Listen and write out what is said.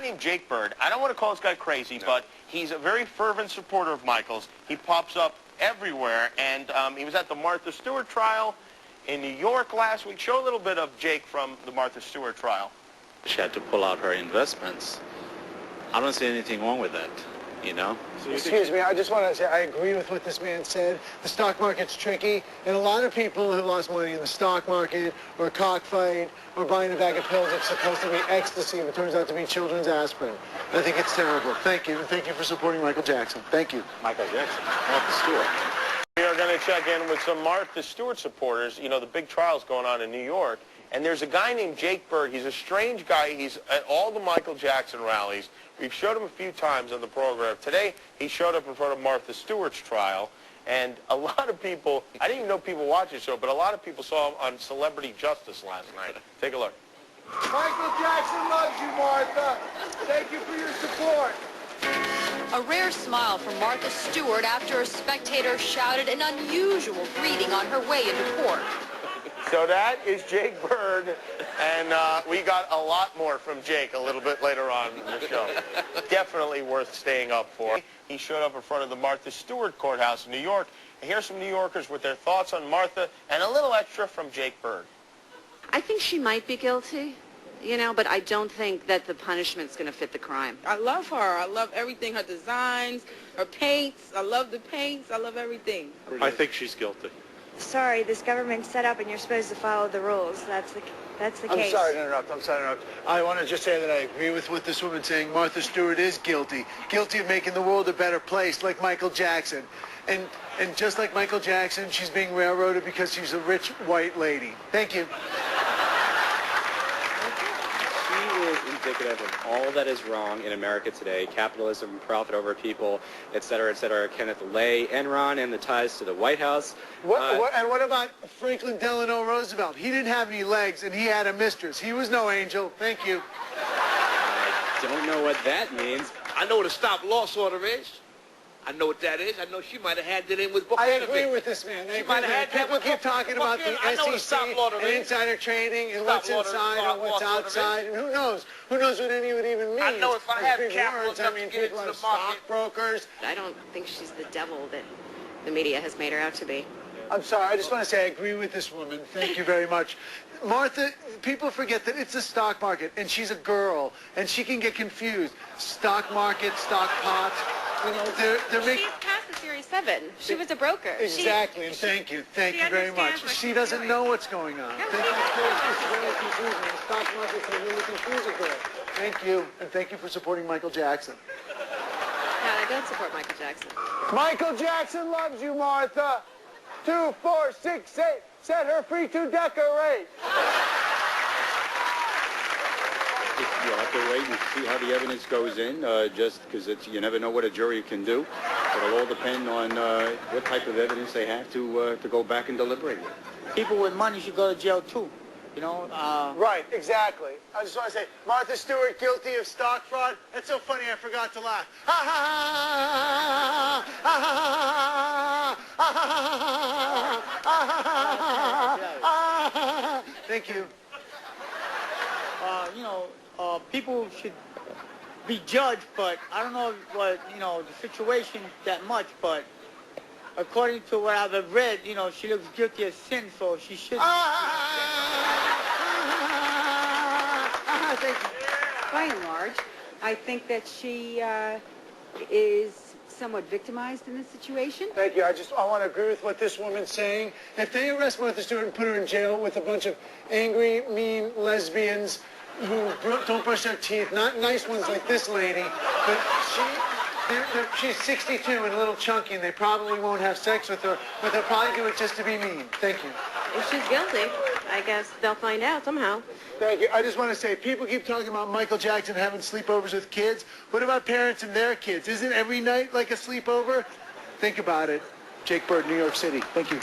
Named Jake Byrd. I don't want to call this guy crazy, but he's a very fervent supporter of Michael's. He pops up everywhere, and he was at the Martha Stewart trial in New York last week. Show a little bit of Jake from the Martha Stewart trial. She had to pull out her investments. I don't see anything wrong with that, you know? Excuse me, I just want to say I agree with what this man said. The stock market's tricky, and a lot of people who lost money in the stock market or a cockfight or buying a bag of pills that's supposed to be ecstasy but turns out to be children's aspirin. I think it's terrible. Thank you, and thank you for supporting Michael Jackson. Thank you. Michael Jackson, Martha Stewart. We are going to check in with some Martha Stewart supporters. You know, the big trial's going on in New York, and there's a guy named Jake Byrd. He's a strange guy. He's at all the Michael Jackson rallies. We've showed him a few times on the program. Today, he showed up in front of Martha Stewart's trial, and a lot of people, I didn't even know people watched the show, but a lot of people saw him on Celebrity Justice last night. Take a look. Michael Jackson loves you, Martha. Thank you for your support. A rare smile from Martha Stewart after a spectator shouted an unusual greeting on her way into court. So that is Jake Byrd, and we got a lot more from Jake a little bit later on in the show. Definitely worth staying up for. He showed up in front of the Martha Stewart courthouse in New York. And here's some New Yorkers with their thoughts on Martha, and a little extra from Jake Byrd. I think she might be guilty, you know, but I don't think that the punishment's going to fit the crime. I love her. I love everything, her designs, her paints. I love the paints. I love everything. I think she's guilty. Sorry, this government's set up and you're supposed to follow the rules. That's the case. I'm sorry to interrupt. I want to just say that I agree with what this woman's saying. Martha Stewart is guilty. Guilty of making the world a better place, like Michael Jackson. And just like Michael Jackson, she's being railroaded because she's a rich white lady. Thank you. She is indicative of all that is wrong in America today. Capitalism, profit over people, et cetera, et cetera. Kenneth Lay, Enron, and the ties to the White House. And what about Franklin Delano Roosevelt? He didn't have any legs, and he had a mistress. He was no angel. Thank you. I don't know what that means. I know what a stop-loss order is. I know what that is. I know she might have had that in with Buchanan. I agree with this man. People keep talking about the SEC and insider trading and what's inside or what's outside. And who knows? Who knows what any of it even means? I know if I have capital I mean, people are stockbrokers. I don't think she's the devil that the media has made her out to be. I'm sorry. I just want to say I agree with this woman. Thank you very much. Martha, people forget that it's a stock market, and she's a girl, and she can get confused. Stock market, stock pots. You know, they're making... She's past the Series 7. She was a broker. Exactly, and thank you very much. She doesn't know what's going on. Thank you. It's very confusing. The stock market can really confuse a girl. Thank you, and thank you for supporting Michael Jackson. No, I don't support Michael Jackson. Michael Jackson loves you, Martha. 2, 4, 6, 8. Set her free to decorate. You have to wait and see how the evidence goes in, just because you never know what a jury can do. It'll all depend on what type of evidence they have to go back and deliberate with. People with money should go to jail too, you know. Right, exactly. I just want to say, Martha Stewart guilty of stock fraud. That's so funny, I forgot to laugh. Thank you. You know, people should be judged, but I don't know what, you know, the situation that much, but according to what I've read, you know, she looks guilty of sin, so she should... Thank you. By and large, I think that she is somewhat victimized in this situation. Thank you. I want to agree with what this woman's saying. If they arrest Martha Stewart and put her in jail with a bunch of angry, mean lesbians who don't brush their teeth, not nice ones like this lady, but she's 62 and a little chunky, and they probably won't have sex with her, but they'll probably do it just to be mean. Thank you. If she's guilty, I guess they'll find out somehow. Thank you. I just want to say, people keep talking about Michael Jackson having sleepovers with kids. What about parents and their kids? Isn't every night like a sleepover? Think about it. Jake Byrd, New York City. Thank you.